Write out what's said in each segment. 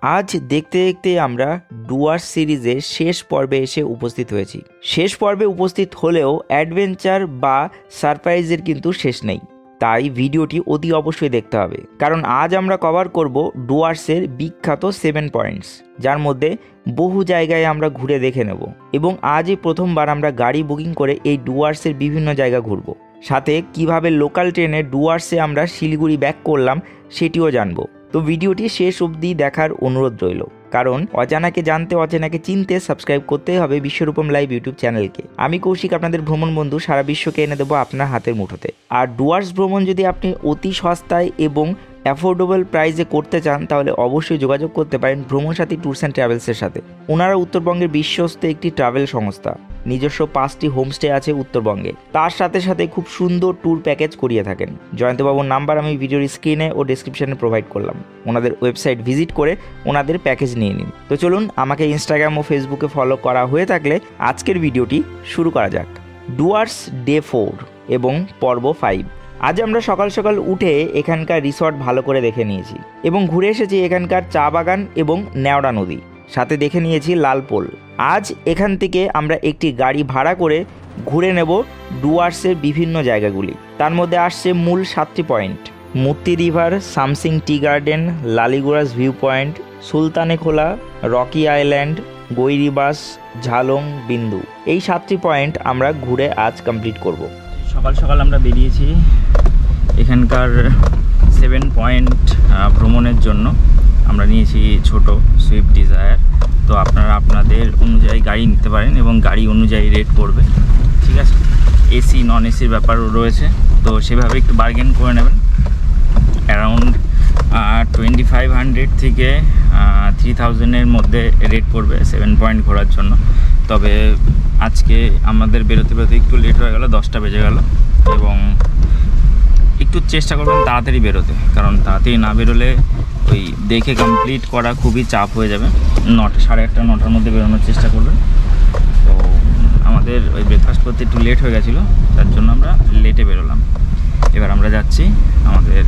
আজ দেখতে দেখতে আমরা ডুয়ার্স সিরিজের শেষ পর্বে এসে উপস্থিত হয়েছি। শেষ পর্বে উপস্থিত হলেও অ্যাডভেঞ্চার বা সারপ্রাইজের কিন্তু শেষ নেই, তাই ভিডিওটি অতি অবশ্যই দেখতে হবে, কারণ আজ আমরা কভার করব ডুয়ার্সের বিখ্যাত 7 পয়েন্টস, যার মধ্যে বহু জায়গায় আমরা ঘুরে দেখে নেব এবং আজই প্রথমবার আমরা গাড়ি বুকিং করে এই ডুয়ার্সের বিভিন্ন জায়গা ঘুরব। সাথে কিভাবে লোকাল ট্রেনে ডুয়ার্সে আমরা শিলিগুড়ি ব্যাক করলাম সেটিও জানবো। তো ভিডিওটি শেষ অবধি দেখার অনুরোধ রইল, কারণ অজানাকে জানতে অচেনাকে চিনতে সাবস্ক্রাইব করতেই হবে বিশ্বরূপম লাইভ ইউটিউব চ্যানেলকে। আমি কৌশিক, আপনাদের ভ্রমণ বন্ধু, সারা বিশ্বকে এনে দেবো আপনার হাতের মুঠোতে। আর ডুয়ার্স ভ্রমণ যদি আপনি অতি সস্তায় এবং অ্যাফোর্ডেবল প্রাইসে করতে চান তাহলে অবশ্যই যোগাযোগ করতে পারেন ভ্রমণ সাথী ট্যুরস অ্যান্ড ট্রাভেলসের সাথে। ওনারা উত্তরবঙ্গের বিশ্বস্ত একটি ট্রাভেল সংস্থা, নিজস্ব 5টি হোমস্টে আছে উত্তরবঙ্গে, তার সাথে সাথে খুব সুন্দর ট্যুর প্যাকেজ করিয়ে থাকেন। জয়ন্তবাবুর নাম্বার আমি ভিডিওর স্ক্রিনে ও ডেসক্রিপশনে প্রোভাইড করলাম, ওনাদের ওয়েবসাইট ভিজিট করে ওনাদের প্যাকেজ নিয়ে নিন। তো চলুন, আমাকে ইনস্টাগ্রাম ও ফেসবুকে ফলো করা হয়ে থাকলে আজকের ভিডিওটি শুরু করা যাক। ডুয়ার্স ডে 4 এবং পর্ব 5। আজ আমরা সকাল সকাল উঠে এখানকার রিসর্ট ভালো করে দেখে নিয়েছি এবং ঘুরে এসেছি এখানকার চা বাগান এবং নেওড়া নদী, সাথে দেখে নিয়েছি লালপোল। আজ এখান থেকে আমরা একটি গাড়ি ভাড়া করে ঘুরে নেব ডুয়ার্সের বিভিন্ন জায়গাগুলি। তার মধ্যে আসছে মূল 7টি point: Murti river, Samsing tea garden, Laliguras view point, Sultanekhola, rocky island, Gairibas, Jhalong, Bindu. এই 7টি পয়েন্ট আমরা ঘুরে আজ কমপ্লিট করব। সকাল সকাল আমরা বেরিয়েছি এখানকার 7 পয়েন্ট ভ্রমণের জন্য। আমরা নিয়েছি ছোট সুইফট ডিজায়ার, তো আপনারা আপনাদের অনুযায়ী গাড়ি নিতে পারেন এবং গাড়ি অনুযায়ী রেট পড়বে, ঠিক আছে। এসি নন এসির ব্যাপারও রয়েছে, তো সেভাবে একটু বার্গেন করে নেবেন। অ্যারাউন্ড 2500 থেকে 3000-এর মধ্যে রেট পড়বে 7 পয়েন্ট ঘোরার জন্য। তবে আজকে আমাদের বেরোতে বেরোতে একটু লেট হয়ে গেল, 10টা বেজে গেল, এবং একটু চেষ্টা করবেন তাড়াতাড়ি বেরোতে, কারণ তাড়াতাড়ি না বেরোলে ওই দেখে কমপ্লিট করা খুবই চাপ হয়ে যাবে। 9টা, 8:30, 9টার মধ্যে বেরোনোর চেষ্টা করবেন। তো আমাদের ওই ব্রেকফাস্ট করতে একটু লেট হয়ে গেছিলো, তার জন্য আমরা লেটে বেরোলাম। এবার আমরা যাচ্ছি আমাদের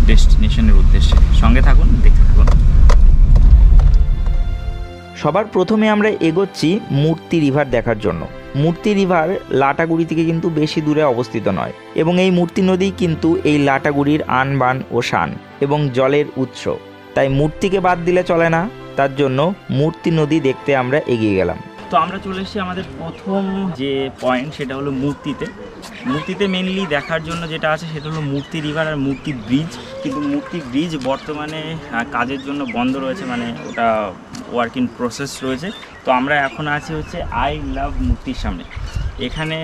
ডেস্টিনেশনের উদ্দেশ্যে। সঙ্গে থাকুন, দেখতে থাকুন। সবার প্রথমে আমরা এগোচ্ছি মূর্তি রিভার দেখার জন্য। মূর্তি রিভার লাটাগুড়ি থেকে কিন্তু বেশি দূরে অবস্থিত নয়, এবং এই মূর্তি নদী কিন্তু এই লাটাগুড়ির আনবান ও শান এবং জলের উৎস, তাই মূর্তিকে বাদ দিলে চলে না। তার জন্য মূর্তি নদী দেখতে আমরা এগিয়ে গেলাম। তো আমরা চলে এসেছি আমাদের প্রথম যে পয়েন্ট, সেটা হলো মূর্তিতে। মূর্তিতে মেনলি দেখার জন্য যেটা আছে সেটা হলো মূর্তি রিভার আর মূর্তি ব্রিজ। কিন্তু মূর্তি ব্রিজ বর্তমানে কাজের জন্য বন্ধ রয়েছে, মানে ওটা ওয়ার্ক ইন প্রসেস রয়েছে। তো আমরা এখন আছি হচ্ছে আই লাভ মূর্তির সামনে। এখানে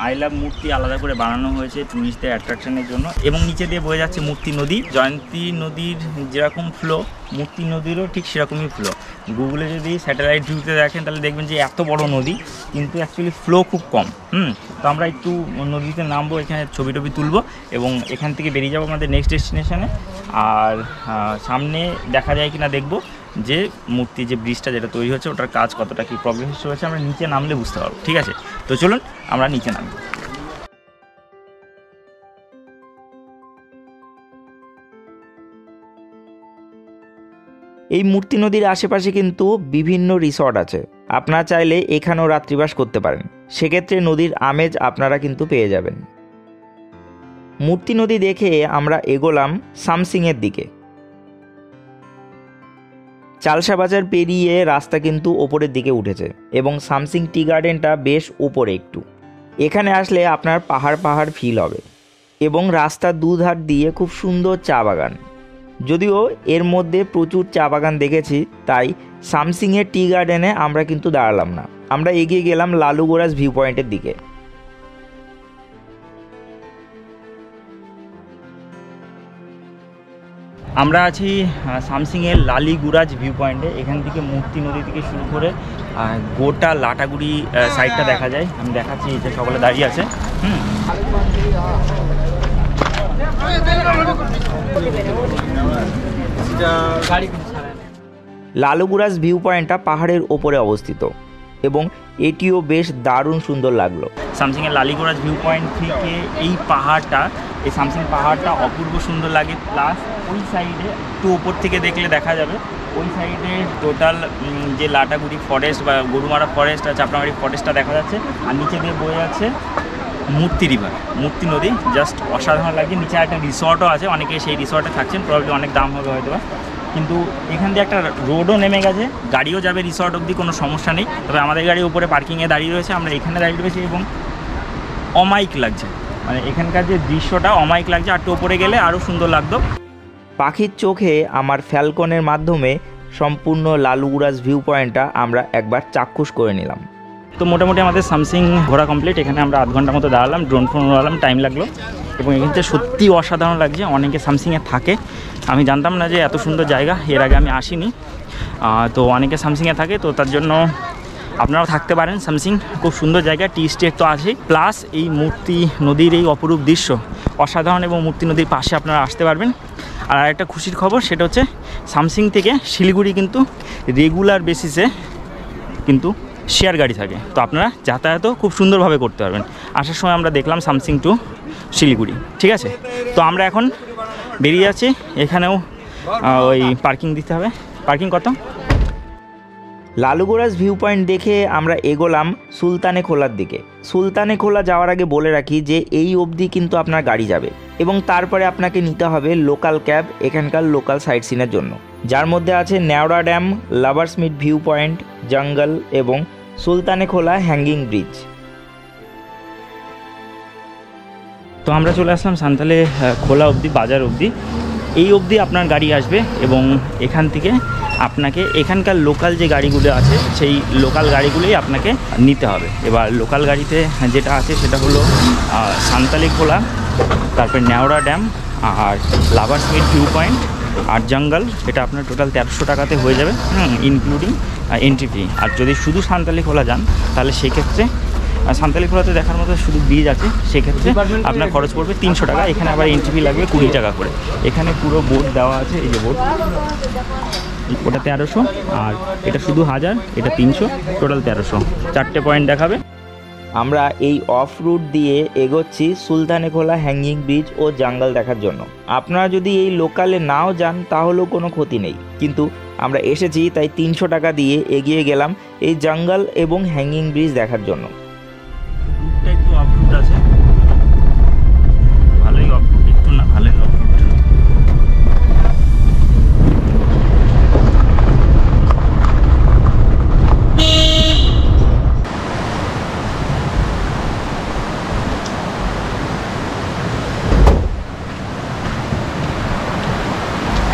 আই লাভ মূর্তি আলাদা করে বানানো হয়েছে ট্যুরিস্টদের অ্যাট্রাকশনের জন্য, এবং নিচে দিয়ে বয়ে যাচ্ছে মূর্তি নদী। জয়ন্তী নদীর যেরকম ফ্লো, মূর্তি নদীরও ঠিক সেরকমই ফ্লো। গুগলে যদি স্যাটেলাইট ভিউতে দেখেন তাহলে দেখবেন যে এত বড় নদী, কিন্তু অ্যাকচুয়ালি ফ্লো খুব কম। তো আমরা একটু নদীতে নামবো, এখানে ছবি টবি তুলবো এবং এখান থেকে বেরিয়ে যাবো আমাদের নেক্সট ডেস্টিনেশনে। আর সামনে দেখা যায় কিনা দেখবো যে মূর্তি যে ব্রিজটা যেটা তৈরি হচ্ছে ওটার কাজ কতটা কি প্রগ্রেস হয়েছে, আমরা নিচে নামলে বুঝতে পারবো, ঠিক আছে। তো চলুন আমরা নিচে নামবো। এই মূর্তি নদীর আশেপাশে কিন্তু বিভিন্ন রিসর্ট আছে, আপনারা চাইলে এখানেও রাত্রিবাস করতে পারেন, সেক্ষেত্রে নদীর আমেজ আপনারা কিন্তু পেয়ে যাবেন। মূর্তি নদী দেখে আমরা এগোলাম সামসিংয়ের দিকে। চালসা বাজার পেরিয়ে রাস্তা কিন্তু ওপরের দিকে উঠেছে এবং সামসিং টি গার্ডেনটা বেশ উপরে একটু। এখানে আসলে আপনার পাহাড় পাহাড় ফিল হবে এবং রাস্তার দুধার দিয়ে খুব সুন্দর চা বাগান। যদিও এর মধ্যে প্রচুর চা বাগান দেখেছি, তাই সামসিংয়ের টি গার্ডেনে আমরা কিন্তু দাঁড়ালাম না, আমরা এগিয়ে গেলাম লালুগোড়াস ভিউ পয়েন্টের দিকে। আমরা আছি সামসিংয়ের লালিগুড়াজ ভিউ পয়েন্টে। এখান থেকে মূর্তি নদী থেকে শুরু করে গোটা লাটাগুড়ি সাইডটা দেখা যায়। আমি দেখাচ্ছি, এই যে সকলে দাঁড়িয়ে আছে। লালুগুড়াজ ভিউ পয়েন্টটা পাহাড়ের ওপরে অবস্থিত এবং এটিও বেশ দারুণ সুন্দর লাগলো। সামসিংয়ের লালিগুড়াজ ভিউ পয়েন্ট থেকে এই পাহাড়টা, এই সামসিং পাহাড়টা অপূর্ব সুন্দর লাগে। প্লাস ওই সাইডে একটু উপর থেকে দেখলে দেখা যাবে, ওই সাইডে টোটাল যে লাটাগুড়ি ফরেস্ট বা গরুমারা ফরেস্ট আর চাপড়ামারি ফরেস্টটা দেখা যাচ্ছে। আর নিচে দিয়ে বয়ে যাচ্ছে মূর্তি রিভার, মূর্তি নদী। জাস্ট অসাধারণ লাগছে। নিচে একটা রিসর্টও আছে, অনেকে সেই রিসর্টে থাকছেন, প্রবলেম অনেক দাম হবে হয়তো, কিন্তু এখান দিয়ে একটা রোডও নেমে গেছে, গাড়িও যাবে রিসর্ট অবধি, কোনো সমস্যা নেই। তবে আমাদের গাড়ি উপরে পার্কিংয়ে দাঁড়িয়ে রয়েছে, আমরা এখানে দাঁড়িয়ে রয়েছি এবং অমাইক লাগছে, মানে এখানকার যে দৃশ্যটা অমাইক লাগছে। আর একটু উপরে গেলে আরও সুন্দর লাগতো। পাখির চোখে আমার ফ্যালকনের মাধ্যমে সম্পূর্ণ লালুগুড়াস ভিউ পয়েন্টটা আমরা একবার চাক্ষুষ করে নিলাম। তো মোটামুটি আমাদের সামসিং ঘোরা কমপ্লিট। এখানে আমরা আধ ঘন্টার মতো দাঁড়ালাম, ড্রোন ফোন উড়ালাম, টাইম লাগলো। এবং এখানে সত্যি অসাধারণ লাগছে। অনেকে সামসিংয়ে থাকে, আমি জানতাম না যে এত সুন্দর জায়গা, এর আগে আমি আসিনি। তো অনেকে সামসিংয়ে থাকে, তো তার জন্য আপনারাও থাকতে পারেন। সামসিং খুব সুন্দর জায়গা, টি স্টেট তো আছেই, প্লাস এই মূর্তি নদীর এই অপরূপ দৃশ্য অসাধারণ, এবং মূর্তি নদীর পাশে আপনারা আসতে পারবেন। আর একটা খুশির খবর, সেটা হচ্ছে সামসিং থেকে শিলিগুড়ি কিন্তু রেগুলার বেসিসে কিন্তু শেয়ার গাড়ি থাকে, তো আপনারা যাতায়াতও খুব সুন্দরভাবে করতে পারবেন। আসার সময় আমরা দেখলাম সামসিং টু শিলিগুড়ি, ঠিক আছে। তো আমরা এখন বেরিয়ে যাচ্ছি। এখানেও ওই পার্কিং দিতে হবে। পার্কিং কত? লালুগুড়াস ভিউ পয়েন্ট দেখে আমরা এগোলাম সুলতানে খোলার দিকে। সুলতানে খোলা যাওয়ার আগে বলে রাখি যে এই অবধি কিন্তু আপনার গাড়ি যাবে, এবং তারপরে আপনাকে নিতে হবে লোকাল ক্যাব এখানকার লোকাল সাইট সিনের জন্য, যার মধ্যে আছে Neora dam, lovers meet view point, জঙ্গল এবং সুলতানে খোলা হ্যাঙ্গিং ব্রিজ। তো আমরা চলে আসলাম সান্তালে খোলা অবধি, বাজার অবধি। এই অবধি আপনার গাড়ি আসবে এবং এখান থেকে আপনাকে এখানকার লোকাল যে গাড়িগুলো আছে সেই লোকাল গাড়িগুলোই আপনাকে নিতে হবে। এবার লোকাল গাড়িতে যেটা আছে সেটা হলো সান্তালে খোলা, তারপর নেওড়া ড্যাম আর লাভার্স মিট ভিউ পয়েন্ট আর জঙ্গল। এটা আপনার টোটাল 1300 টাকাতে হয়ে যাবে, ইনক্লুডিং এন্ট্রি ফি। আর যদি শুধু সান্তালে খোলা যান তাহলে সেক্ষেত্রে সান্তালে খোলাতে দেখার মতো শুধু ব্রিজ আছে, সেক্ষেত্রে আপনার খরচ পড়বে 300 টাকা। এখানে আবার এন্ট্রি ফি লাগবে 20 টাকা করে। এখানে পুরো বোর্ড দেওয়া আছে, এই যে বোর্ড, ওটা 1300 আর এটা শুধু 1000, এটা 300, টোটাল 1300। 4টে পয়েন্ট দেখাবে। আমরা এই অফ রুট দিয়ে এগোচ্ছি সুলতানে খোলা হ্যাঙ্গিং ব্রিজ ও জঙ্গল দেখার জন্য। আপনারা যদি এই লোকালে নাও যান তাহলেও কোনো ক্ষতি নেই, কিন্তু আমরা এসেছি তাই 300 টাকা দিয়ে এগিয়ে গেলাম এই জঙ্গল এবং হ্যাঙ্গিং ব্রিজ দেখার জন্য। রুটটা একটু অফ রুট আছে, ভালোই অফ রুট, একটু না ভালোই অফ রুট।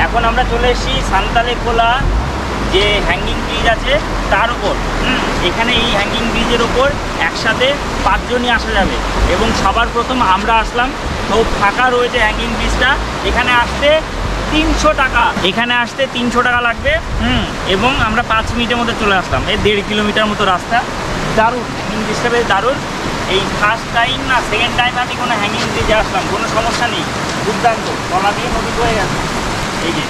এখন আমরা চলে এসেছি সান্তালে খোলা যে হ্যাঙ্গিং ব্রিজ আছে তার উপর। এখানে এই হ্যাঙ্গিং ব্রিজের ওপর একসাথে 5 জনই আসা যাবে, এবং সবার প্রথম আমরা আসলাম। তো ফাঁকা রয়েছে হ্যাঙ্গিং ব্রিজটা, এখানে আসতে 300 টাকা, এখানে আসতে 300 টাকা লাগবে। এবং আমরা 5 মিনিটের মধ্যে চলে আসলাম। এই 1.5 কিলোমিটার মতো রাস্তা। দারুণ হ্যাঙ্গিং ব্রিজটা, বেশ দারুণ। এই ফার্স্ট টাইম না সেকেন্ড টাইম আমি কোনো হ্যাঙ্গিং ব্রিজে আসলাম, কোনো সমস্যা নেই, দুর্দান্ত। তলা দিয়ে নদী হয়ে গেছে। এই যে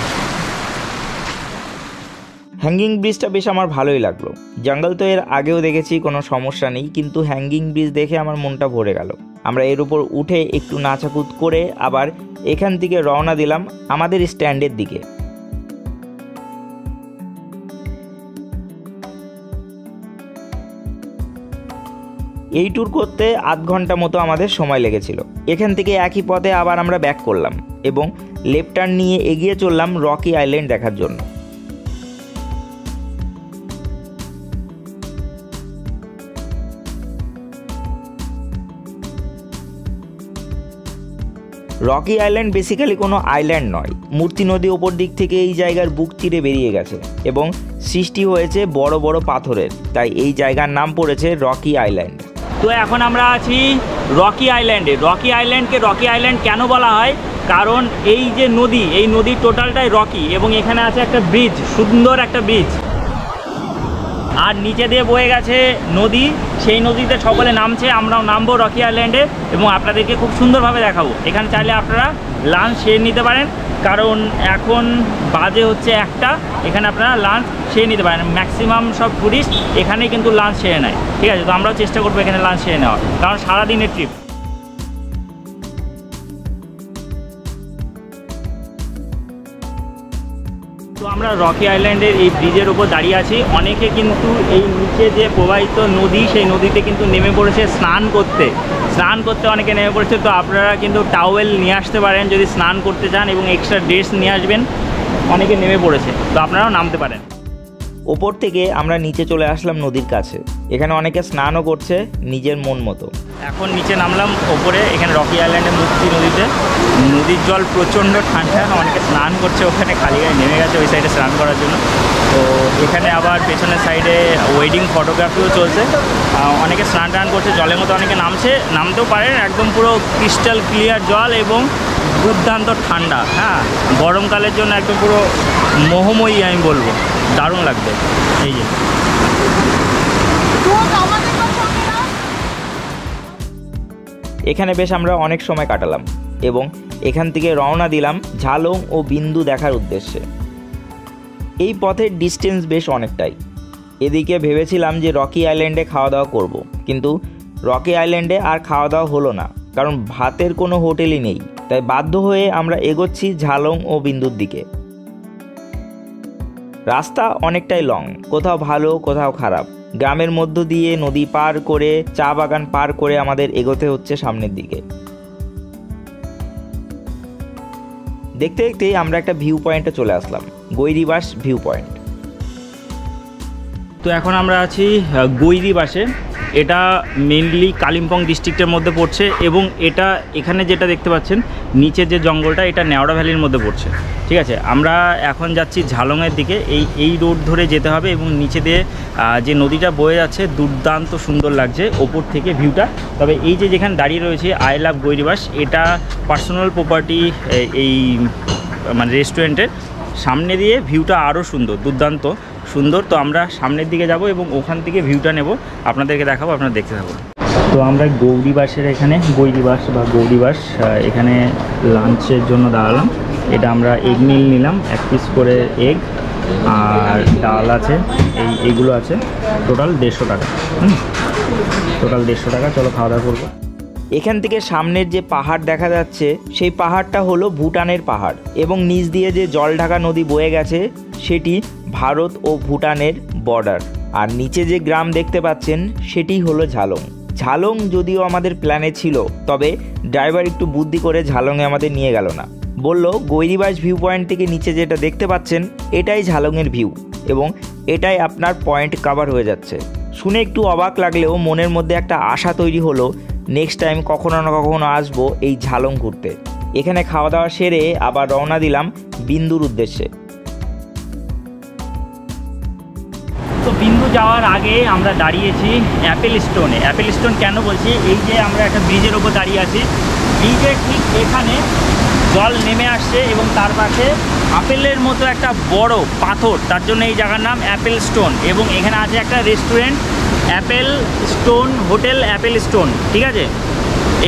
হ্যাঙ্গিং ব্রিজটা বেশ আমার ভালোই লাগলো। জঙ্গল তো এর আগেও দেখেছি, কোনো সমস্যা নেই, কিন্তু হ্যাঙ্গিং ব্রিজ দেখে আমার মনটা ভরে গেল। আমরা এর উপর উঠে একটু নাচাকুদ করে আবার এখান থেকে রওনা দিলাম আমাদের স্ট্যান্ডের দিকে। এই ট্যুর করতে আধ ঘন্টা মতো আমাদের সময় লেগেছিল। এখান থেকে একই পথে আবার আমরা ব্যাক করলাম এবং লেফট টার্ন নিয়ে এগিয়ে চললাম রকি আইল্যান্ড দেখার জন্য। রকি আইল্যান্ড বেসিক্যালি কোনো আইল্যান্ড নয়, মূর্তি নদী ওপর দিক থেকে এই জায়গার বুক চিরে বেরিয়ে গেছে এবং সৃষ্টি হয়েছে বড় বড় পাথরের, তাই এই জায়গার নাম পড়েছে রকি আইল্যান্ড। তো এখন আমরা আছি রকি আইল্যান্ডে। রকি আইল্যান্ডকে রকি আইল্যান্ড কেন বলা হয়? কারণ এই যে নদী, এই নদীর টোটালটাই রকি, এবং এখানে আছে একটা ব্রিজ, সুন্দর একটা ব্রিজ, আর নিচে দিয়ে বয়ে গেছে নদী। সেই নদীতে সকলে নামছে, আমরাও নামবো রকি আইল্যান্ডে এবং আপনাদেরকে খুব সুন্দরভাবে দেখাবো। এখানে চাইলে আপনারা লাঞ্চ সেরে নিতে পারেন, কারণ এখন বাজে হচ্ছে 1টা। এখানে আপনারা লাঞ্চ সেরে নিতে পারেন। ম্যাক্সিমাম সব টুরিস্ট এখানেই কিন্তু লাঞ্চ সেরে নেয়, ঠিক আছে? তো আমরাও চেষ্টা করবো এখানে লাঞ্চ সেরে নেওয়ার, কারণ সারাদিনের ট্রিপ। তো আমরা রকি আইল্যান্ডের এই ব্রিজের উপর দাঁড়িয়ে আছি। অনেকে কিন্তু এই নিচে যে প্রবাহিত নদী, সেই নদীতে কিন্তু নেমে পড়েছে স্নান করতে অনেকে নেমে পড়েছে। তো আপনারা কিন্তু টাওয়েল নিয়ে আসতে পারেন যদি স্নান করতে চান, এবং এক্সট্রা ড্রেস নিয়ে আসবেন। অনেকে নেমে পড়েছে, তো আপনারাও নামতে পারেন। ওপর থেকে আমরা নিচে চলে আসলাম নদীর কাছে। এখানে অনেকে স্নানও করছে নিজের মন মতো। এখন নিচে নামলাম ওপরে, এখানে রকি আইল্যান্ডে মুক্তি নদীতে। নদীর জল প্রচণ্ড ঠান্ডা, অনেকে স্নান করছে ওখানে, খালি গায়ে নেমে গেছে ওই সাইডে স্নান করার জন্য। তো এখানে আবার পেছনের সাইডে ওয়েডিং ফটোগ্রাফিও চলছে। অনেকে স্নান টান করছে জলের মতো, অনেকে নামতেও পারেন। একদম পুরো ক্রিস্টাল ক্লিয়ার জল এবং দুর্দান্ত ঠান্ডা। হ্যাঁ, গরমকালের জন্য একদম পুরো মোহময়ী আমি বলবো, দারুণ লাগবে। এই যে এখানে বেশ আমরা অনেক সময় কাটালাম এবং এখান থেকে রওনা দিলাম ঝালং ও বিন্দু দেখার উদ্দেশ্যে। এই পথের ডিস্টেন্স বেশ অনেকটাই। এদিকে ভেবেছিলাম যে রকি আইল্যান্ডে খাওয়া দাওয়া করব, কিন্তু রকি আইল্যান্ডে আর খাওয়া দাওয়া হলো না, কারণ ভাতের কোনো হোটেলই নেই। তাই বাধ্য হয়ে আমরা এগোচ্ছি ঝালং ও বিন্দুর দিকে। রাস্তা অনেকটাই লং, কোথাও ভালো কোথাও খারাপ। গ্রামের মধ্য দিয়ে নদী পার করে, চা বাগান পার করে আমাদের এগোতে হচ্ছে সামনের দিকে। দেখতে দেখতেই আমরা একটা ভিউ পয়েন্টে চলে আসলাম, গৈরিবাস ভিউ পয়েন্ট। তো এখন আমরা আছি গৈরিবাসে। এটা মেনলি কালিম্পং ডিস্ট্রিক্টের মধ্যে পড়ছে, এবং এখানে যেটা দেখতে পাচ্ছেন নিচের যে জঙ্গলটা, এটা নেওড়া ভ্যালির মধ্যে পড়ছে। ঠিক আছে, আমরা এখন যাচ্ছি ঝালংয়ের দিকে। এই রোড ধরে যেতে হবে, এবং নিচে দিয়ে যে নদীটা বয়ে যাচ্ছে দুর্দান্ত সুন্দর লাগছে ওপর থেকে ভিউটা। তবে এই যে যেখানে দাঁড়িয়ে রয়েছে আই লাভ গৈরিবাস, এটা পার্সোনাল প্রপার্টি এই মানে রেস্টুরেন্টের। সামনে দিয়ে ভিউটা আরও সুন্দর, দুর্দান্ত সুন্দর। তো আমরা সামনের দিকে যাব এবং ওখান থেকে ভিউটা নেব, আপনাদেরকে দেখাবো, আপনারা দেখতে থাকুন। তো আমরা গৈরিবাসের এখানে গৌরীবাস এখানে লাঞ্চের জন্য দাঁড়ালাম। এটা আমরা এগ মিল নিলাম, 1 পিস করে এগ, আর ডাল আছে, এইগুলো আছে। টোটাল 150 টাকা। টোটাল 150 টাকা। চলো খাওয়া দাওয়া করবো। এখান থেকে সামনের যে পাহাড় দেখা যাচ্ছে, সেই পাহাড়টা হলো ভুটানের পাহাড়, এবং নিচ দিয়ে যে জলঢাকা নদী বয়ে গেছে সেটি ভারত ও ভুটানের বর্ডার। আর নিচে যে গ্রাম দেখতে পাচ্ছেন সেটি হলো ঝালং। ঝালং যদিও আমাদের প্ল্যানে ছিল, তবে ড্রাইভার একটু বুদ্ধি করে ঝালংয়ে আমাদের নিয়ে গেল না। বলল গৈরিবাস ভিউ পয়েন্ট থেকে নিচে যেটা দেখতে পাচ্ছেন এটাই ঝালংয়ের ভিউ, এবং এটাই আপনার পয়েন্ট কভার হয়ে যাচ্ছে। শুনে একটু অবাক লাগলেও মনের মধ্যে একটা আশা তৈরি হলো, নেক্সট টাইম কখনো না কখনো আসবো এই ঝালং ঘুরতে। এখানে খাওয়া দাওয়া সেরে আবার রওনা দিলাম বিন্দুর উদ্দেশ্যে। তো বিন্দু যাওয়ার আগে আমরা দাঁড়িয়েছি অ্যাপেল স্টোনে। অ্যাপেল স্টোন কেন বলছি, এই যে আমরা একটা ব্রিজের ওপর দাঁড়িয়ে আছি, ব্রিজের ঠিক এখানে জল নেমে আসছে এবং তার পাশে আপেলের মতো একটা বড় পাথর, তার জন্য এই জায়গার নাম অ্যাপেল স্টোন। এবং এখানে আছে একটা restaurant, Apple stone hotel Apple stone. ঠিক আছে,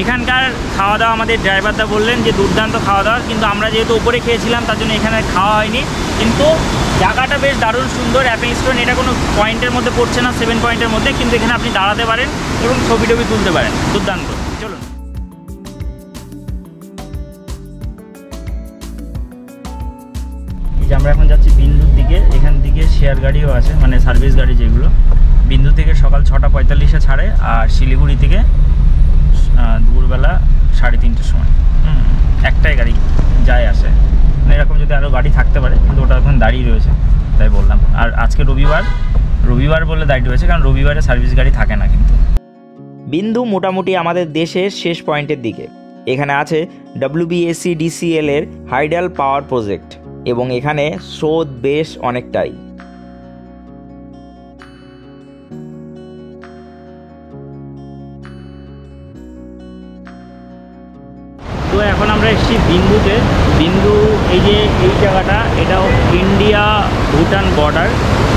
এখানকার খাওয়া দাওয়া আমাদের ড্রাইভারদা বললেন যে দুর্দান্ত খাওয়া দাওয়া, কিন্তু আমরা যেহেতু উপরে খেয়েছিলাম তার জন্য এখানে খাওয়া হয়নি। কিন্তু জায়গাটা বেশ দারুণ সুন্দর। অ্যাপেল স্টোন এটা কোনো পয়েন্টের মধ্যে পড়ছে না, 7 পয়েন্টের মধ্যে, কিন্তু এখানে আপনি দাঁড়াতে পারেন এবং ছবি টবি তুলতে পারেন, দুর্দান্ত। চলুন। এই যে আমরা এখন যাচ্ছি বিন্দুর দিকে। এখান থেকে শেয়ার গাড়িও আছে, মানে সার্ভিস গাড়ি যেগুলো। বিন্দু থেকে সকাল 6:45-এ ছাড়ে, আর শিলিগুড়ি থেকে দুপুরবেলা 3:30-র সময়। একটাই গাড়ি যায় আসে, মানে এরকম যদি আরও গাড়ি থাকতে পারে, কিন্তু ওটা এখন দাঁড়িয়ে রয়েছে তাই বললাম। আর আজকে রবিবার বলে দাঁড়িয়ে রয়েছে, কারণ রবিবারে সার্ভিস গাড়ি থাকে না। কিন্তু বিন্দু মোটামুটি আমাদের দেশের শেষ পয়েন্টের দিকে। এখানে আছে WBSCDCL এর হাইডাল পাওয়ার প্রজেক্ট, এবং এখানে স্রোত বেশ অনেকটাই। তো এখন আমরা এসেছি বিন্দুতে। বিন্দু এই যে এই জায়গাটা, এটাও ইন্ডিয়া ভুটান বর্ডার,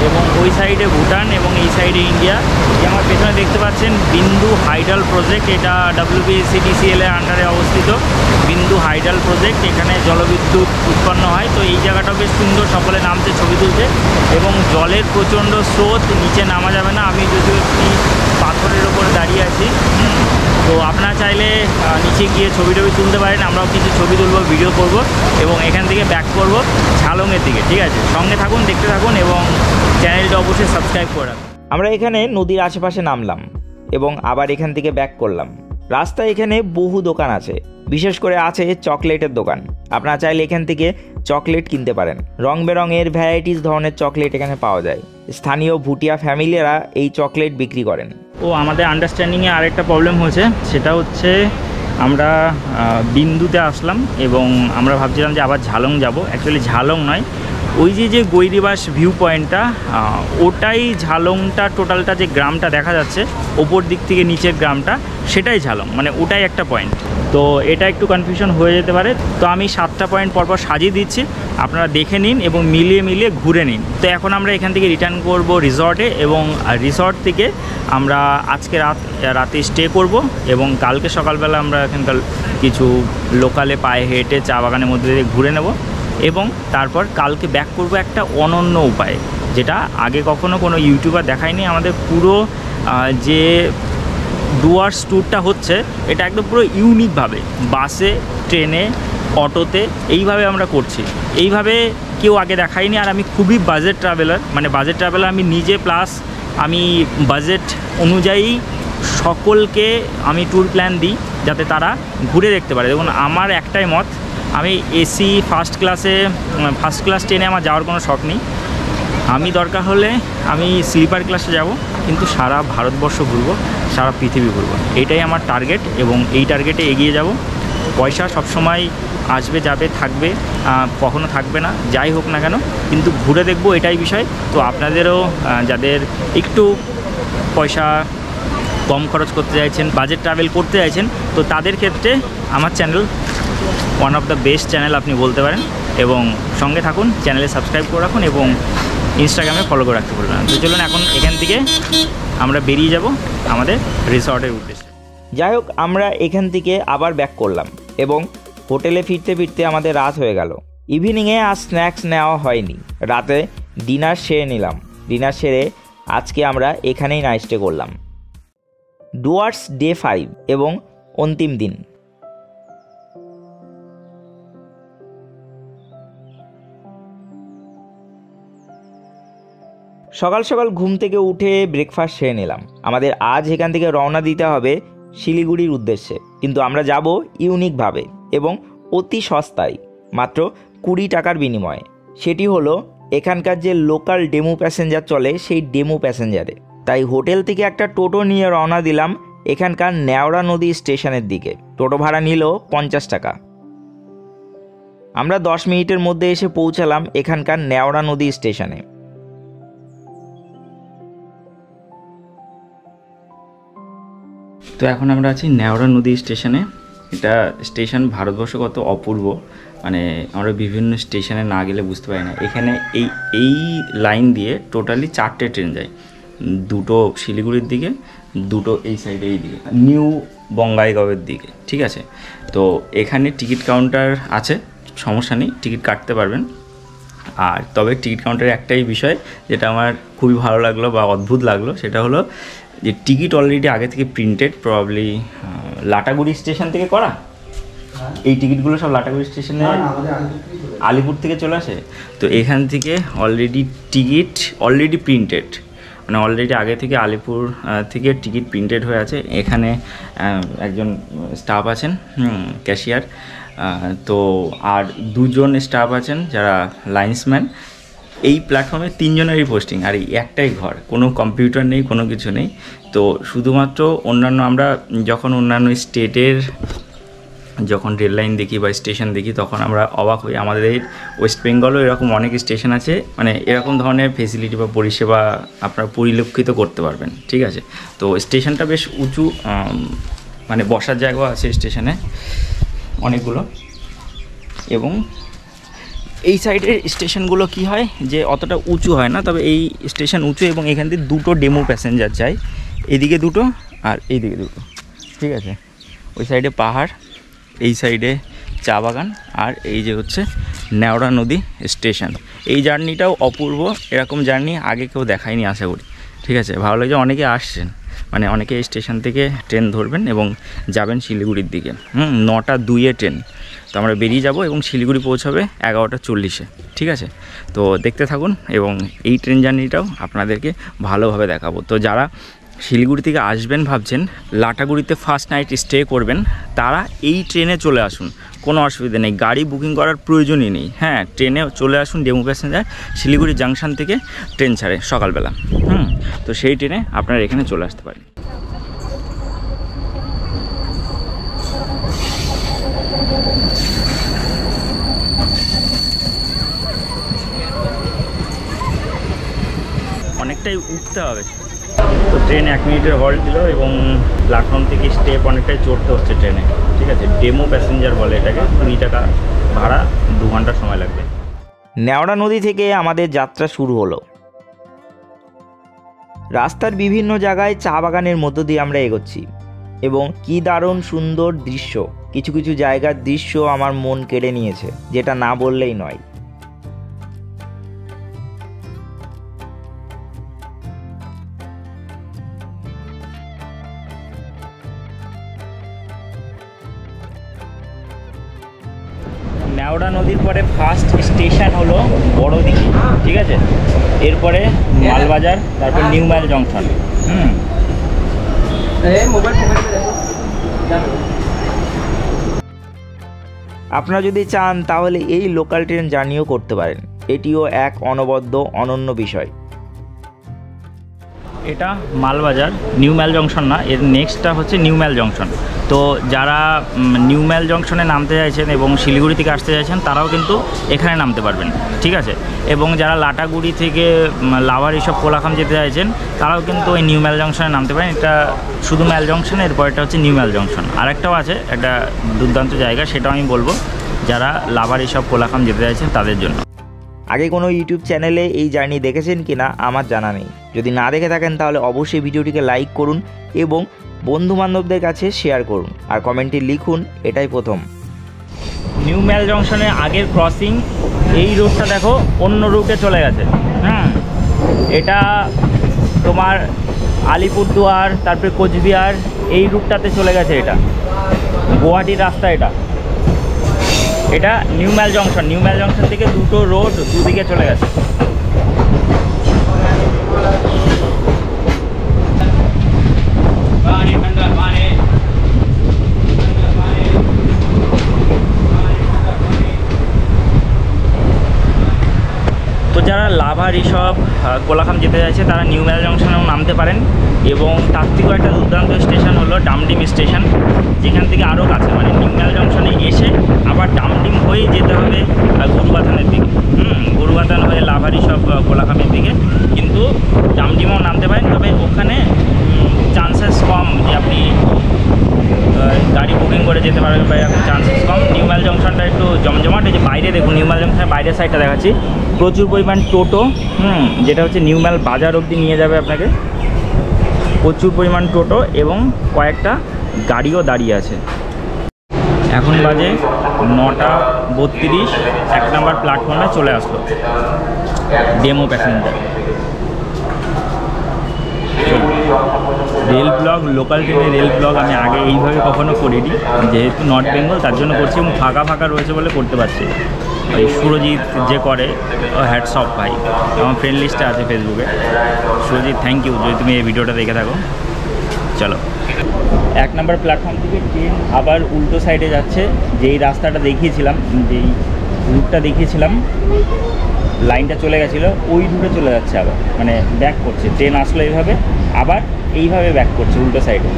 এবং ওই সাইডে ভুটান এবং এই সাইডে ইন্ডিয়া। যে আমার পেছনে দেখতে পাচ্ছেন বিন্দু হাইডাল প্রজেক্ট, এটা WBSCDCL এর আন্ডারে অবস্থিত। বিন্দু হাইডাল প্রজেক্ট, এখানে জলবিদ্যুৎ উৎপন্ন হয়। তো এই জায়গাটাও বেশ সুন্দর, সকলে নামছে, ছবি তুলছে, এবং জলের প্রচণ্ড স্রোত, নিচে নামা যাবে না। আমি যদিও একটি পাথরের ওপরে দাঁড়িয়ে আছি, তো আপনারা চাইলে নিচে গিয়ে ছবি টবি তুলতে পারেন, আমরাও কিছু ছবি তুলবো, ভিডিও করব এবং এখান থেকে ব্যাক করব ঝালংয়ের দিকে। ঠিক আছে, সঙ্গে থাকুন, দেখতে থাকুন এবং চ্যানেলটা অবশ্যই সাবস্ক্রাইব করে রাখুন। আমরা এখানে নদীর আশেপাশে নামলাম এবং আবার এখান থেকে ব্যাক করলাম। রাস্তায় এখানে বহু দোকান আছে, বিশেষ করে আছে চকলেটের দোকান। আপনারা চাইলে এখান থেকে চকলেট কিনতে পারেন। রং বেরঙের ভ্যারাইটিস ধরনের চকলেট এখানে পাওয়া যায়। স্থানীয় ভুটিয়া ফ্যামিলিরা এই চকলেট বিক্রি করেন। ও আমাদের আন্ডারস্ট্যান্ডিংয়ে আরেকটা প্রবলেম হয়েছে, সেটা হচ্ছে আমরা বিন্দুতে আসলাম এবং আমরা ভাবছিলাম যে আবার ঝালং যাব। অ্যাকচুয়ালি ঝালং নয়, ওই যে গৈরিবাস ভিউ পয়েন্টটা, ওটাই ঝালংটা, টোটালটা যে গ্রামটা দেখা যাচ্ছে ওপর দিক থেকে নিচের গ্রামটা, সেটাই ঝালং, মানে ওটাই একটা পয়েন্ট। তো এটা একটু কনফিউশন হয়ে যেতে পারে। তো আমি 7টা পয়েন্ট পরপর সাজিয়ে দিচ্ছি, আপনারা দেখে নিন এবং মিলিয়ে ঘুরে নিন। তো এখন আমরা এখান থেকে রিটার্ন করব রিসর্টে এবং রিসর্ট থেকে আমরা আজকে রাতে স্টে করব এবং কালকে সকালবেলা আমরা এখানকার কিছু লোকালে পায়ে হেঁটে চা বাগানের মধ্যে দিয়ে ঘুরে নেব এবং তারপর কালকে ব্যাক করব একটা অনন্য উপায়ে, যেটা আগে কখনো কোনো ইউটিউবার দেখায়নি। আমাদের পুরো যে ডুয়ার্স ট্যুরটা হচ্ছে এটা একদম পুরো ইউনিকভাবে বাসে, ট্রেনে, অটোতে এইভাবে আমরা করছি। এইভাবে কেউ আগে দেখায়নি। আর আমি খুবই বাজেট ট্রাভেলার আমি নিজে, প্লাস আমি বাজেট অনুযায়ী সকলকে আমি ট্যুর প্ল্যান দিই যাতে তারা ঘুরে দেখতে পারে। দেখুন, আমার একটাই মত, আমি এসি ফার্স্ট ক্লাস ট্রেনে আমার যাওয়ার কোনো শখ নেই। আমি দরকার হলে আমি স্লিপার ক্লাসে যাব, কিন্তু সারা ভারতবর্ষ ঘুরবো, সারা পৃথিবী ঘুরবো, এটাই আমার টার্গেট এবং এই টার্গেটে এগিয়ে যাব। পয়সা সবসময় আসবে, যাবে, থাকবে, কখনো থাকবে না, যাই হোক না কেন, কিন্তু ঘুরে দেখবো, এটাই বিষয়। তো আপনাদেরও যাদের একটু পয়সা কম খরচ করতে চাইছেন, বাজেট ট্রাভেল করতে চাইছেন, তো তাদের ক্ষেত্রে আমার channel one of the best channel আপনি বলতে পারেন। এবং সঙ্গে থাকুন, চ্যানেলে সাবস্ক্রাইব করে রাখুন এবং ইনস্টাগ্রামে ফলো করে রাখতে পারবেন। তো চলুন এখন এখান থেকে আমরা বেরিয়ে যাব আমাদের রিসর্টের উদ্দেশ্যে। যাই হোক, আমরা এখান থেকে আবার ব্যাক করলাম এবং হোটেলে ফিরতে ফিরতে আমাদের রাত হয়ে গেল। ইভিনিংয়ে আর স্ন্যাক্স নেওয়া হয়নি, রাতে ডিনার সেরে নিলাম। ডিনার সেরে আজকে আমরা এখানেই নাইট স্টে করলাম। ডুয়ার্স ডে 5 এবং অন্তিম দিন। সকাল সকাল ঘুম থেকে উঠে ব্রেকফাস্ট সেরে নিলাম। আমাদের আজ এখান থেকে রওনা দিতে হবে শিলিগুড়ির উদ্দেশ্যে, কিন্তু আমরা যাব ইউনিকভাবে এবং অতি সস্তায়, মাত্র 20 টাকার বিনিময়ে। সেটি হলো এখানকার যে লোকাল ডেমো প্যাসেঞ্জার চলে, সেই ডেমো প্যাসেঞ্জারে। তাই হোটেল থেকে একটা টোটো নিয়ে রওনা দিলাম এখানকার নেওড়া নদী স্টেশনের দিকে। টোটো ভাড়া নিল 50 টাকা। আমরা 10 মিনিটের মধ্যে এসে পৌঁছালাম এখানকার নেওড়া নদী স্টেশনে। তো এখন আমরা আছি নেওড়া নদী স্টেশনে। এটা স্টেশন ভারতবর্ষ কত অপূর্ব, মানে আমরা বিভিন্ন স্টেশনে না গেলে বুঝতে পারি না। এখানে এই লাইন দিয়ে টোটালি 4টে ট্রেন যায়, 2টো শিলিগুড়ির দিকে, 2টো এই সাইডে, এই দিকে নিউ বঙ্গাইগাঁওয়ের দিকে। ঠিক আছে, তো এখানে টিকিট কাউন্টার আছে, সমস্যা নেই, টিকিট কাটতে পারবেন। আর তবে টিকিট কাউন্টারের একটাই বিষয় যেটা আমার খুবই ভালো লাগলো বা অদ্ভুত লাগলো, সেটা হলো যে টিকিট অলরেডি আগে থেকে প্রিন্টেড, প্রবাবলি লাটাগুড়ি স্টেশন থেকে করা। এই টিকিটগুলো সব লাটাগুড়ি স্টেশনে, আলিপুর থেকে চলে আসে। তো এখান থেকে অলরেডি প্রিন্টেড, মানে অলরেডি আগে থেকে আলিপুর থেকে টিকিট প্রিন্টেড হয়ে আছে। এখানে একজন স্টাফ আছেন, ক্যাশিয়ার, তো আর 2জন স্টাফ আছেন যারা লাইন্সম্যান। এই প্ল্যাটফর্মে 3জনেরই পোস্টিং, আর এই একটাই ঘর, কোনো কম্পিউটার নেই, কোনো কিছু নেই। তো শুধুমাত্র আমরা যখন অন্যান্য স্টেটের যখন রেল লাইন দেখি বা স্টেশন দেখি তখন আমরা অবাক হই। আমাদের ওয়েস্ট বেঙ্গলও এরকম অনেক স্টেশন আছে, মানে এরকম ধরনের ফেসিলিটি বা পরিষেবা আপনারা পরিলক্ষিত করতে পারবেন। ঠিক আছে, তো স্টেশনটা বেশ উঁচু, মানে বসার জায়গা আছে স্টেশনে অনেকগুলো। এবং এই সাইডের স্টেশনগুলো কি হয় যে অতটা উঁচু হয় না, তবে এই স্টেশন উঁচু এবং এখান থেকে 2টো ডেমো প্যাসেঞ্জার যায়, এদিকে 2টো আর এইদিকে 2টো। ঠিক আছে, ওই সাইডে পাহাড়, এই সাইডে চা বাগান, আর এই যে হচ্ছে নেওড়া নদী স্টেশন। এই জার্নিটাও অপূর্ব, এরকম জার্নি আগে কেউ দেখায়নি আশা করি। ঠিক আছে, ভালো লাগে, অনেকে আসছেন, মানে অনেকে এই স্টেশন থেকে ট্রেন ধরবেন এবং যাবেন শিলিগুড়ির দিকে। 9:02 ট্রেন। তো আমরা বেরিয়ে যাব এবং শিলিগুড়ি পৌঁছাবে 11:40-এ। ঠিক আছে, তো দেখতে থাকুন এবং এই ট্রেন জার্নিটাও আপনাদেরকে ভালোভাবে দেখাবো। তো যারা শিলিগুড়ি থেকে আসবেন ভাবছেন, লাটাগুড়িতে ফার্স্ট নাইট স্টে করবেন, তারা এই ট্রেনে চলে আসুন, কোনো অসুবিধা নেই, গাড়ি বুকিং করার প্রয়োজনই নেই। হ্যাঁ, ট্রেনে চলে আসুন, ডেমো প্যাসেঞ্জার শিলিগুড়ি জাংশন থেকে ট্রেন ছাড়ে সকালবেলা। তো সেই ট্রেনে আপনারা এখানে চলে আসতে পারেন। অনেকটাই উঠতে হবে, তো ট্রেন 1 মিনিটের হল্ট দিল এবং প্ল্যাটফর্ম থেকে স্টেপ অনেকটাই চড়তে হচ্ছে ট্রেনে। ঠিক আছে, ডেমো প্যাসেঞ্জার বলে এটাকে। 20 টাকা ভাড়া, 2 ঘন্টা সময় লাগবে। নেওড়া নদী থেকে আমাদের যাত্রা শুরু হলো। রাস্তার বিভিন্ন জায়গায় চা বাগানের মধ্য দিয়ে আমরা এগোচ্ছি এবং কি দারুণ সুন্দর দৃশ্য। কিছু কিছু জায়গার দৃশ্য আমার মন কেড়ে নিয়েছে, যেটা না বললেই নয়। নেওড়া নদীর পরে ফার্স্ট স্টেশন হলো বড়দিঘি। ঠিক আছে, এরপরে মালবাজার, তারপর নিউ মাইল জংশন। আপনারা যদি চান তাহলে এই লোকাল ট্রেন জার্নিও করতে পারেন, এটিও এক অনবদ্য অনন্য বিষয়। এটা মালবাজার, নিউ মাইল জংশন না, এর নেক্সটটা হচ্ছে নিউ মাইল জংশন। তো যারা নিউ মাইল জংশনে নামতে চাইছেন এবং শিলিগুড়ি থেকে আসতে চাইছেন, তারাও কিন্তু এখানে নামতে পারবেন। ঠিক আছে, এবং যারা লাটাগুড়ি থেকে লাভার এসব কোলাখাম যেতে চাইছেন, তারাও কিন্তু ওই নিউ মাইল জংশনে নামতে পারেন। এটা শুধু মাইল জংশন, এরপর এটা হচ্ছে নিউ মাইল জংশন। আরেকটাও আছে, একটা দুর্দান্ত জায়গা, সেটাও আমি বলবো যারা লাভার এসব কোলাখাম যেতে চাইছেন তাদের জন্য। আগে কোনো ইউটিউব চ্যানেলে এই জার্নি দেখেছেন কি না আমার জানা নেই। যদি না দেখে থাকেন তাহলে অবশ্যই ভিডিওটিকে লাইক করুন এবং বন্ধুবান্ধবদের কাছে শেয়ার করুন, আর কমেন্টে লিখুন এটাই প্রথম। নিউ মাইল জংশনে আগের ক্রসিং, এই রুটটা দেখো অন্য রুটে চলে গেছে। এটা তোমার আলিপুরদুয়ার, তারপরে কোচবিহার, এই রুটটাতে চলে গেছে। এটা গুয়াহাটির রাস্তা। এটা new mile junction. New mile junction থেকে দুটো রোড দুদিকে চলে গেছে। তো যারা লাভার এসব কোলাখাম যেতে চাইছে তারা নিউ মাইল জংশনেও নামতে পারেন। এবং তার থেকেও একটা দুর্দান্ত স্টেশন হলো ডামডিম স্টেশন, যেখান থেকে আরও কাছে, মানে নিউ মাইল জংশনে এসে আবার ডামডিম হয়ে যেতে হবে গরুবাথানের দিকে। গরুবাথান হয়ে লাভার এসব কোলাখামের দিকে, কিন্তু ডামডিমও নামতে পারেন। তবে ওখানে চান্সেস কম যে আপনি গাড়ি বুকিং করে যেতে পারবেন, বা এরকম চান্সেস কম। নিউ মাইল জংশনটা একটু জমজমাট। এই যে বাইরে দেখুন, নিউ মাইল জংশনের বাইরের সাইডটা দেখাচ্ছি, প্রচুর পরিমাণ টোটো, যেটা হচ্ছে নিউ মাইল বাজার অবধি নিয়ে যাবে আপনাকে। প্রচুর পরিমাণ টোটো এবং কয়েকটা গাড়িও দাঁড়িয়ে আছে। এখন বাজে 9:32, 1 নম্বর প্ল্যাটফর্মে চলে আসলো demo passenger. Rail blog, local ট্রেনের রেল ব্লগ আমি আগে এইভাবে কখনো করিনি, যেহেতু নর্থ বেঙ্গল তার জন্য করছি এবং ফাঁকা ফাঁকা রয়েছে বলে করতে পারছি। ওই সুরজিৎ যে করে, হ্যাটস অফ ভাই, আমার ফ্রেন্ড লিস্টে আছে ফেসবুকে। সুরজিৎ, থ্যাংক ইউ যদি তুমি এই ভিডিওটা দেখে থাকো। চলো, 1 নম্বর প্ল্যাটফর্ম থেকে ট্রেন আবার উল্টো সাইডে যাচ্ছে। যেই রাস্তাটা দেখিয়েছিলাম, যেই রুটটা দেখিয়েছিলাম, লাইনটা চলে গেছিলো, ওই রুটে চলে যাচ্ছে আবার, মানে ব্যাক করছে। ট্রেন আসলো এইভাবে, আবার এইভাবে ব্যাক করছে উল্টো সাইডে।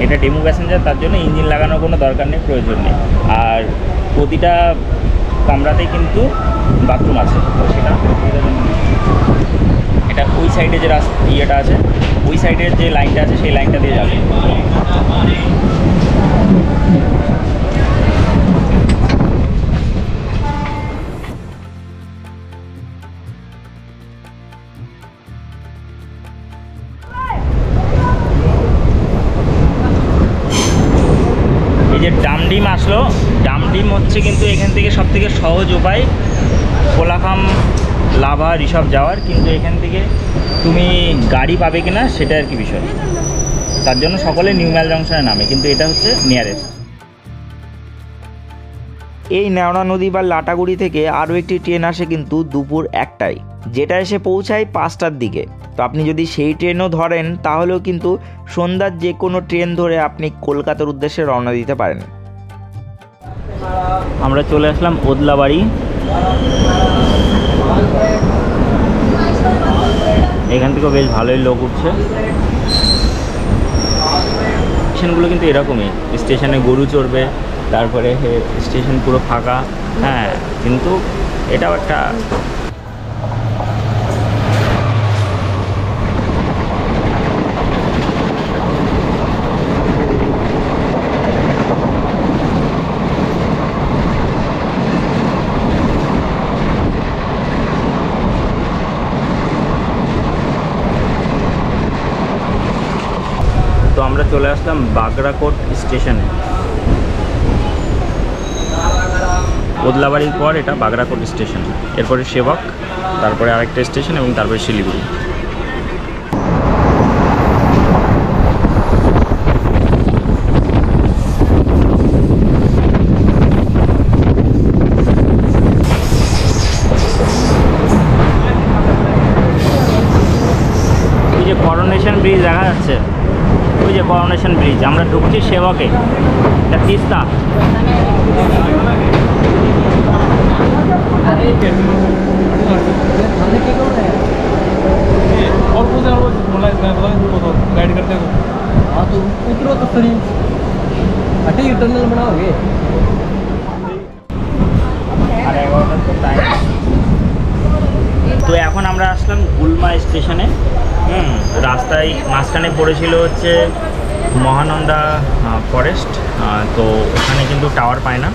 এটা ডেমো প্যাসেঞ্জার, তার জন্য ইঞ্জিন লাগানোর কোনো দরকার নেই, প্রয়োজন নেই। আর প্রতিটা কামরাতেই কিন্তু বাথরুম আছে, সেটা এটা ওই সাইডে যে ইয়েটা আছে, ওই সাইডের যে লাইনটা আছে সেই লাইনটা দিয়ে যাবে। এই যে ডামডিম আসলো, ডামডিম হচ্ছে কিন্তু এখান থেকে সবথেকে সহজ উপায় কোলাখাম, লাভার এসব যাওয়ার। কিন্তু এখান থেকে তুমি গাড়ি পাবে কিনা সেটা আর কি বিষয়। তার জন্য সকলে নিউ মাইল জংশনে নামে, কিন্তু এটা হচ্ছে নিয়ারেস্ট। এই নেওড়া নদী বা লাটাগুড়ি থেকে আরও একটি ট্রেন আসে কিন্তু দুপুর 1টায়, যেটা এসে পৌঁছায় 5টার দিকে। তো আপনি যদি সেই ট্রেনও ধরেন তাহলেও কিন্তু সন্ধ্যার যে কোনো ট্রেন ধরে আপনি কলকাতার উদ্দেশ্যে রওনা দিতে পারেন। আমরা চলে আসলাম ওদলাবাড়ি। এখান থেকেও বেশ ভালোই লোক উঠছে। স্টেশনগুলো কিন্তু এরকমই, স্টেশনে গরু চড়বে, তারপরে স্টেশন পুরো ফাঁকা। হ্যাঁ, কিন্তু এটাও একটা আমরা চলে আসলাম বাগরাকোট স্টেশনে। ওদলাবাড়ির পর এটা বাগরাকোট স্টেশন, এরপরে সেবক, তারপরে আরেকটা স্টেশন এবং তারপরে শিলিগুড়ি। এই যে করোনেশন ব্রিজ দেখা যাচ্ছে, ওই যে করোনেশন ব্রিজ, আমরা ঢুকছি সেবকে, এটা তিস্তা। তো এখন আমরা আসলাম গুলমা স্টেশনে। রাস্তায় মাঝখানে পড়েছিল হচ্ছে মহানন্দা ফরেস্ট, তো ওখানে কিন্তু টাওয়ার পায় না।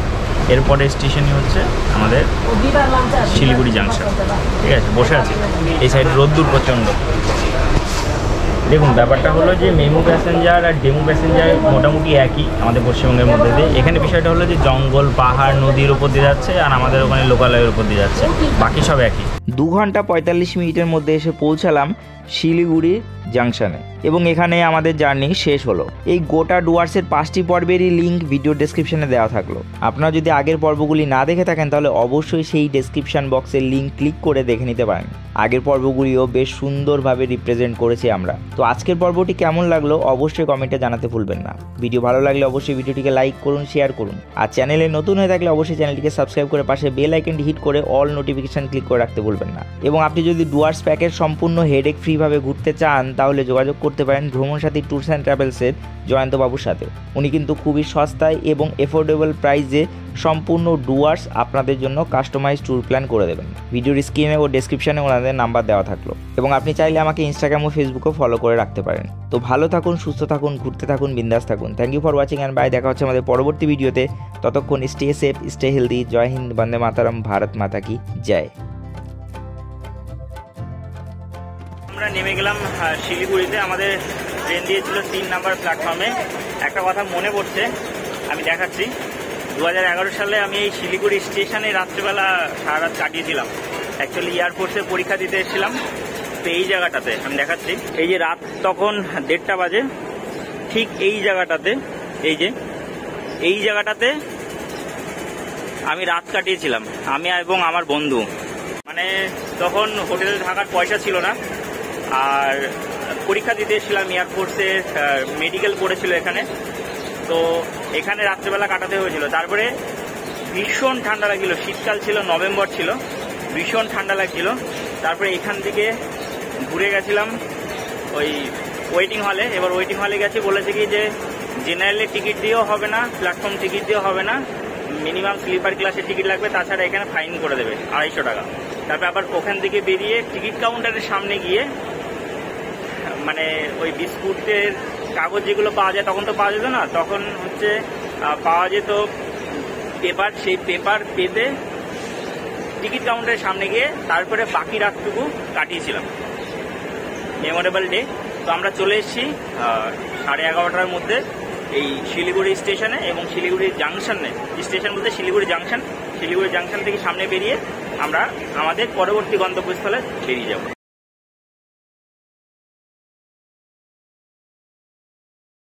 এরপরে স্টেশনই হচ্ছে আমাদের শিলিগুড়ি জাংশন। ঠিক আছে, বসে আছি এই সাইড, রোদ্দুর প্রচণ্ড। দেখুন, ব্যাপারটা হলো যে মেমু প্যাসেঞ্জার আর ডেমু প্যাসেঞ্জার মোটামুটি একই আমাদের পশ্চিমবঙ্গের মধ্যে দিয়ে। এখানে বিষয়টা হলো যে জঙ্গল, পাহাড়, নদীর উপর দিয়ে যাচ্ছে, আর আমাদের ওখানে লোকালয়ের উপর দিয়ে যাচ্ছে, বাকি সব একই। 2 ঘন্টা 45 মিনিটের মধ্যে এসে পৌঁছালাম শিলিগুড়ি জাংশনে এবং এখানে আমাদের জার্নি শেষ হলো। এই গোটা ডুয়ার্সের 5টি পর্বেরই লিঙ্ক ভিডিও ডেসক্রিপশনে দেওয়া থাকলো। আপনারা যদি আগের পর্বগুলি না দেখে থাকেন তাহলে অবশ্যই সেই ডেসক্রিপশন বক্সের লিঙ্ক ক্লিক করে দেখে নিতে পারেন। আগের পর্বগুলিও বেশ সুন্দরভাবে রিপ্রেজেন্ট করেছি আমরা। তো আজকের পর্বটি কেমন লাগলো অবশ্যই কমেন্টে জানাতে ভুলবেন না। ভিডিও ভালো লাগলে অবশ্যই ভিডিওটিকে লাইক করুন, শেয়ার করুন, আর চ্যানেলে নতুন হয়ে থাকলে অবশ্যই চ্যানেলটিকে সাবস্ক্রাইব করে পাশে বেল আইকনটি হিট করে অল নোটিফিকেশন ক্লিক করে রাখতে ভুলবেন না। এবং আপনি যদি ডুয়ার্স প্যাকেজ সম্পূর্ণ হেডেক ফ্রিভাবে ঘুরতে চান তাহলে যোগাযোগ করতে পারেন ভ্রমণ সাথী ট্যুরস অ্যান্ড ট্রাভেলসের জয়ন্তবাবুর সাথে। উনি কিন্তু খুবই সস্তায় এবং এফোর্ডেবল প্রাইসে সম্পূর্ণ ডুয়ার্স আপনাদের জন্য কাস্টমাইজ ট্যুর প্ল্যান করে দেবেন। ভিডিওর স্ক্রিনে ও ডেসক্রিপশনে ওনাদের নাম্বার দেওয়া থাকলো এবং আপনি চাইলে আমাকে ইনস্টাগ্রাম ও ফেসবুকেও ফলো করে রাখতে পারেন। তো ভালো থাকুন, সুস্থ থাকুন, ঘুরতে থাকুন, বিন্দাস থাকুন। Thank you for watching and bye. দেখা হচ্ছে আমাদের পরবর্তী ভিডিওতে। ততক্ষণ স্টে সেফ, স্টে হেলদি। জয় হিন্দ, বন্দে মাতারম, ভারত মাতা কি জয়। আমরা নেমে গেলাম শিলিগুড়িতে। আমাদের ট্রেন দিয়েছিল 3 নাম্বার প্ল্যাটফর্মে। একটা কথা মনে পড়ছে, আমি দেখাচ্ছি। 2011 সালে আমি এই শিলিগুড়ি স্টেশনে রাত্রিবেলা সারা রাত কাটিয়েছিলাম। অ্যাকচুয়ালি এয়ারফোর্সে পরীক্ষা দিতে এসেছিলাম। তো এই জায়গাটাতে আমি দেখাচ্ছি, এই যে রাত তখন 1:30 বাজে, ঠিক এই জায়গাটাতে, এই জায়গাটাতে আমি রাত কাটিয়েছিলাম, আমি এবং আমার বন্ধু। মানে তখন হোটেলে থাকার পয়সা ছিল না, আর পরীক্ষা দিতে এসেছিলাম এয়ারফোর্সে, মেডিকেল পড়েছিল এখানে। তো এখানে রাত্রেবেলা কাটাতে হয়েছিল। তারপরে ভীষণ ঠান্ডা লাগছিল, শীতকাল ছিল, নভেম্বর ছিল, ভীষণ ঠান্ডা লাগছিল। তারপরে এখান থেকে ঘুরে গেছিলাম ওই ওয়েটিং হলে। এবার ওয়েটিং হলে গেছি, বলেছে কি যে জেনারেলে টিকিট দিয়েও হবে না, প্ল্যাটফর্ম টিকিট দিয়েও হবে না, মিনিমাম স্লিপার ক্লাসের টিকিট লাগবে, তাছাড়া এখানে ফাইন করে দেবে 250 টাকা। তারপর আবার ওখান থেকে বেরিয়ে টিকিট কাউন্টারের সামনে গিয়ে, মানে ওই বিস্কুটের কাগজ যেগুলো পাওয়া যায়, তখন তো পাওয়া যেত না, তখন হচ্ছে পাওয়া যেত পেপার, সেই পেপার পেতে টিকিট কাউন্টারের সামনে গিয়ে তারপরে বাকি রাতটুকু কাটিয়েছিলাম। Memorable day. তো আমরা চলে এসেছি 11:30টার মধ্যে এই শিলিগুড়ি স্টেশনে এবং শিলিগুড়ি জাংশনে। স্টেশন বলতে শিলিগুড়ি জাংশন। শিলিগুড়ি জাংশন থেকে সামনে বেরিয়ে আমরা আমাদের পরবর্তী গন্তব্যস্থলে বেরিয়ে যাব।